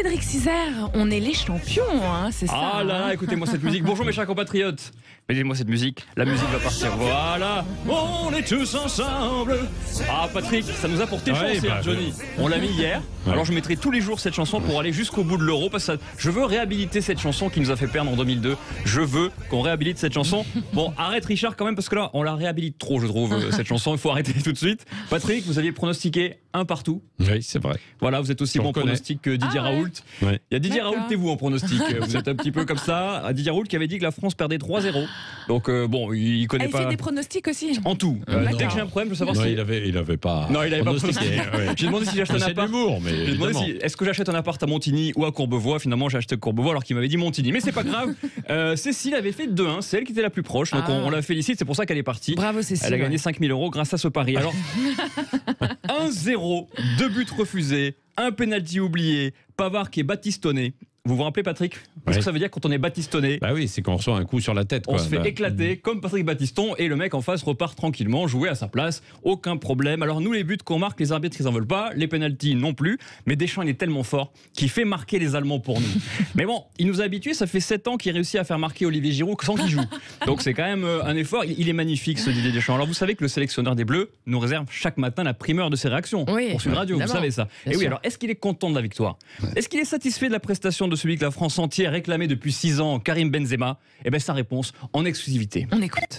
Cédric Cizère, on est les champions, hein, c'est ça. Ah là là, écoutez-moi cette musique. Bonjour mes chers compatriotes. Mettez-moi cette musique. La musique va partir. Voilà. On est tous ensemble. Ah Patrick, ça nous a porté chance hier, Johnny. On l'a mis hier. Ouais. Alors je mettrai tous les jours cette chanson pour aller jusqu'au bout de l'Euro parce que je veux réhabiliter cette chanson qui nous a fait perdre en 2002. Je veux qu'on réhabilite cette chanson. Bon, arrête Richard quand même parce que là, on la réhabilite trop, je trouve, cette chanson. Il faut arrêter tout de suite. Patrick, vous aviez pronostiqué un partout. Oui, c'est vrai. Voilà, vous êtes aussi bon pronostic que Didier Raoult. Ouais. Il y a Didier Raoult et vous en pronostic. Vous êtes un petit peu comme ça. Didier Raoult qui avait dit que la France perdait 3-0. Donc bon, il connaît pas. Il fait des pronostics aussi. En tout. Dès que j'ai un problème, je veux savoir non, si. Il avait pas. Non, il avait pas pronostiqué. J'ai demandé si j'achète un appart. J'ai demandé si est-ce que j'achète un appart à Montigny ou à Courbevoie. Finalement, j'ai acheté Courbevoie alors qu'il m'avait dit Montigny. Mais c'est pas grave. Cécile avait fait 2-1. C'est elle qui était la plus proche. Donc on la félicite. C'est pour ça qu'elle est partie. Bravo Cécile. Elle a gagné 5 000 € grâce à ce pari. Alors 1-0, 2 buts refusés, un penalty oublié, Pavard qui est bâtistonné. Vous vous rappelez Patrick ? Qu'est-ce que ça veut dire quand on est bâtistonné ? Bah oui, c'est qu'on reçoit un coup sur la tête. On se fait éclater comme Patrick Battiston et le mec en face repart tranquillement, jouer à sa place, aucun problème. Alors nous les buts qu'on marque, les arbitres ils en veulent pas, les pénaltys non plus, mais Deschamps il est tellement fort qu'il fait marquer les Allemands pour nous. Mais bon, il nous a habitués, ça fait 7 ans qu'il réussit à faire marquer Olivier Giroud sans qu'il joue. Donc c'est quand même un effort, il est magnifique ce Didier Deschamps. Alors vous savez que le sélectionneur des Bleus nous réserve chaque matin la primeur de ses réactions pour Sud Radio, vous savez ça. Et oui, alors est-ce qu'il est content de la victoire ? Est-ce qu'il est satisfait de la prestation de celui que la France entière réclamait depuis 6 ans, Karim Benzema ? Eh bien sa réponse en exclusivité. On écoute.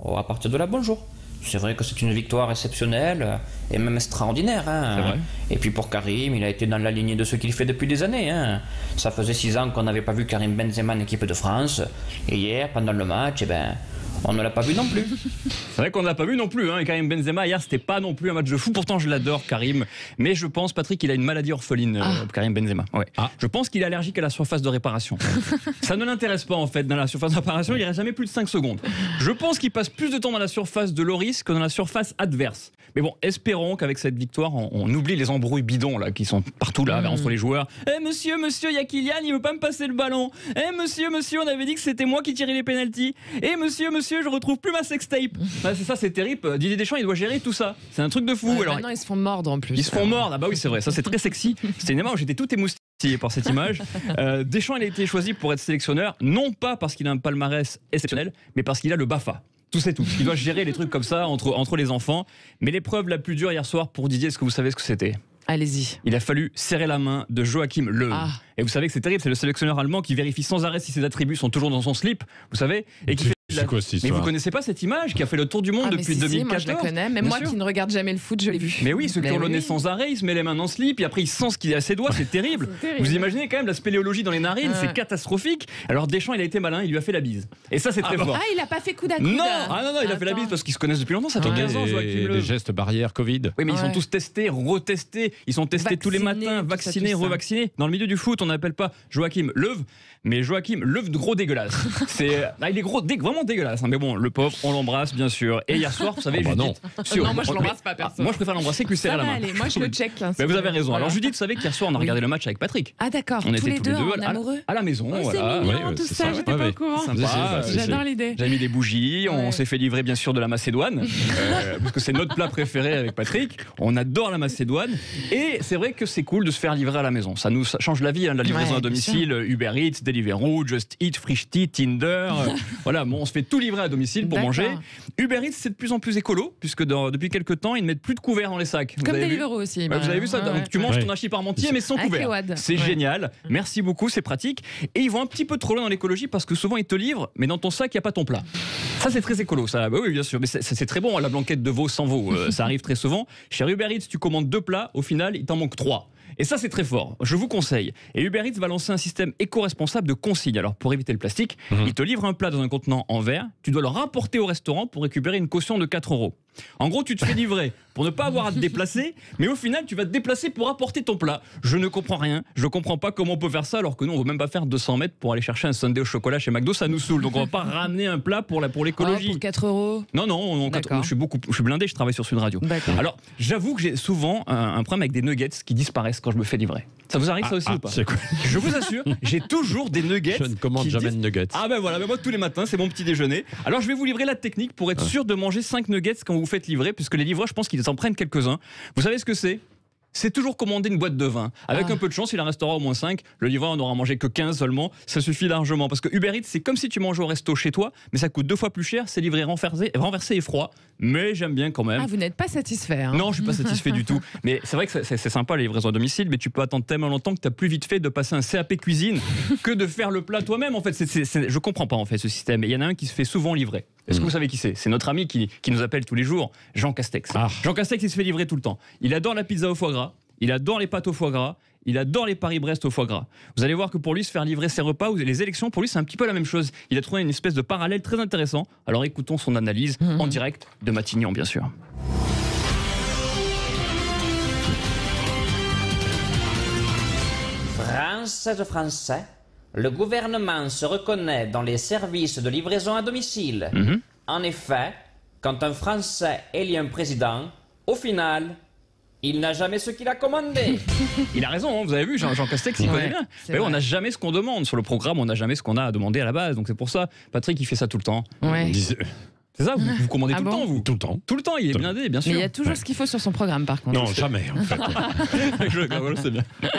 Oh, à partir de là, bonjour. C'est vrai que c'est une victoire exceptionnelle et même extraordinaire. Hein. C'est vrai. Et puis pour Karim, il a été dans la lignée de ce qu'il fait depuis des années. Hein. Ça faisait 6 ans qu'on n'avait pas vu Karim Benzema en équipe de France. Et hier, pendant le match, eh ben, on ne l'a pas vu non plus. C'est vrai qu'on ne l'a pas vu non plus. Et Karim Benzema, hier, c'était pas non plus un match de fou. Pourtant, je l'adore, Karim. Mais je pense, Patrick, qu'il a une maladie orpheline, Karim Benzema. Ouais. Je pense qu'il est allergique à la surface de réparation. Ça ne l'intéresse pas, en fait, dans la surface de réparation. Il reste jamais plus de 5 secondes. Je pense qu'il passe plus de temps dans la surface de Loris que dans la surface adverse. Mais bon, espérons qu'avec cette victoire, on oublie les embrouilles bidons là, qui sont partout là, entre les joueurs. Monsieur, il y a Kylian, il veut pas me passer le ballon. Monsieur, on avait dit que c'était moi qui tirais les pénaltys. Monsieur, je retrouve plus ma sextape. C'est ça, c'est terrible. Didier Deschamps, il doit gérer tout ça. C'est un truc de fou. Alors, maintenant, ils se font mordre en plus. Ils se font mordre. Ah bah oui, c'est vrai. Ça, c'est très sexy. C'était une image où j'étais tout émoustillé par cette image. Deschamps, il a été choisi pour être sélectionneur, non pas parce qu'il a un palmarès exceptionnel, mais parce qu'il a le BAFA. Tout c'est tout. Il doit gérer les trucs comme ça entre les enfants. Mais l'épreuve la plus dure hier soir pour Didier, est-ce que vous savez ce que c'était ? Allez-y. Il a fallu serrer la main de Joachim Löw. Et vous savez que c'est terrible, c'est le sélectionneur allemand qui vérifie sans arrêt si ses attributs sont toujours dans son slip, vous savez, et qui fait c'est quoi cette histoire ? Mais vous connaissez pas cette image qui a fait le tour du monde depuis 2014 ? Moi je la connais, même moi qui ne regarde jamais le foot, je l'ai vu. Mais oui, ceux qui ont le nez sans arrêt, il se met les mains dans le slip, et après il sent ce qu'il a à ses doigts, c'est terrible. Vous imaginez quand même la spéléologie dans les narines, c'est catastrophique. Alors Deschamps, il a été malin, il lui a fait la bise. Et ça c'est très fort. Il a pas fait coup d'accueil. Non, il a fait la bise parce qu'ils se connaissent depuis longtemps, ça fait 15 ans Joachim Löw. Les gestes barrières Covid. Oui, mais ils sont tous testés, retestés, ils sont testés tous les matins, vaccinés, revaccinés. Dans le milieu du foot, on n'appelle pas Joachim Löw, mais Joachim Löw gros dégueulasse. Il est gros, vraiment dégueulasse. Mais bon, le pauvre, on l'embrasse bien sûr. Et hier soir, vous savez, Judith. Non, moi je l'embrasse pas perso. Moi je préfère l'embrasser que lui serrer la main. Allez, moi je le check là. Mais vous avez raison. Alors Judith, vous savez qu'hier soir on a regardé le match avec Patrick. Ah d'accord. On était tous les deux amoureux à la maison. C'est mignon tout ça, j'étais pas au courant. J'adore l'idée. J'ai mis des bougies, on s'est fait livrer bien sûr de la Macédoine, parce que c'est notre plat préféré avec Patrick. On adore la Macédoine. Et c'est vrai que c'est cool de se faire livrer à la maison. Ça nous change la vie, la livraison à domicile, Uber Eats, Deliveroo, Just Eat, Frishti, Tinder. Voilà, on se fait tout livrer à domicile pour manger. Uber Eats, c'est de plus en plus écolo, puisque depuis quelques temps, ils ne mettent plus de couverts dans les sacs. Comme Deliveroo aussi. Vous avez vu ça ? Donc, tu manges ton hachis parmentier, mais sans couvert. C'est génial. Merci beaucoup, c'est pratique. Et ils vont un petit peu trop loin dans l'écologie, parce que souvent, ils te livrent, mais dans ton sac, il n'y a pas ton plat. Ça, c'est très écolo, ça. Bah oui, bien sûr. Mais c'est très bon, la blanquette de veau sans veau. Ça arrive très souvent. Chez Uber Eats, tu commandes 2 plats, au final, il t'en manque 3. Et ça, c'est très fort. Je vous conseille. Et Uber Eats va lancer un système éco-responsable de consigne. Alors, pour éviter le plastique, il te livre un plat dans un contenant en verre. Tu dois le rapporter au restaurant pour récupérer une caution de 4 €. En gros, tu te fais livrer pour ne pas avoir à te déplacer, mais au final, tu vas te déplacer pour apporter ton plat. Je ne comprends rien. Je ne comprends pas comment on peut faire ça, alors que nous, on ne veut même pas faire 200 mètres pour aller chercher un sundae au chocolat chez McDo. Ça nous saoule. Donc, on ne va pas ramener un plat pour l'écologie. Pour 4 €. Non, je suis blindé, je travaille sur Sud Radio. Alors, j'avoue que j'ai souvent un problème avec des nuggets qui disparaissent quand je me fais livrer. Ça vous arrive ça aussi ou pas ? Je vous assure, j'ai toujours des nuggets. Je ne commande jamais de nuggets. Ah ben voilà, moi tous les matins, c'est mon petit déjeuner. Alors je vais vous livrer la technique pour être sûr de manger 5 nuggets quand vous vous faites livrer, puisque les livreurs, je pense qu'ils en prennent quelques-uns. Vous savez ce que c'est ? c'est toujours commander une boîte de vin. Avec un peu de chance, il en restera au moins 5. Le livreur en aura mangé que 15 seulement. Ça suffit largement. Parce que Uber Eats, c'est comme si tu mangeais au resto chez toi, mais ça coûte 2 fois plus cher. C'est livré renversé et froid. Mais j'aime bien quand même. Ah, vous n'êtes pas satisfait, hein. Non, je suis pas satisfait du tout. Mais c'est vrai que c'est sympa les livraisons à domicile, mais tu peux attendre tellement longtemps que tu as plus vite fait de passer un CAP cuisine que de faire le plat toi-même. En fait, je comprends pas en fait ce système. Et il y en a un qui se fait souvent livrer. Est-ce que vous savez qui c'est ? C'est notre ami qui nous appelle tous les jours, Jean Castex. Jean Castex, il se fait livrer tout le temps. Il adore la pizza au foie gras. Il adore les pâtes au foie gras. Il adore les Paris-Brest au foie gras. Vous allez voir que pour lui, se faire livrer ses repas ou les élections, pour lui, c'est un petit peu la même chose. Il a trouvé une espèce de parallèle très intéressant. Alors écoutons son analyse en direct de Matignon, bien sûr. Français, le gouvernement se reconnaît dans les services de livraison à domicile. En effet, quand un Français élit un président, au final, il n'a jamais ce qu'il a commandé. Il a raison, hein, vous avez vu, Jean Castex, il connaît bien. Mais on n'a jamais ce qu'on demande. Sur le programme, on n'a jamais ce qu'on a à demander à la base. Donc c'est pour ça, Patrick, il fait ça tout le temps. Ouais. C'est ça, vous commandez tout le temps, vous ? Tout le temps. Tout le temps, il est blindé, bien sûr. Mais il y a toujours ce qu'il faut sur son programme, par contre. Non, jamais, en fait. Voilà, c'est bien.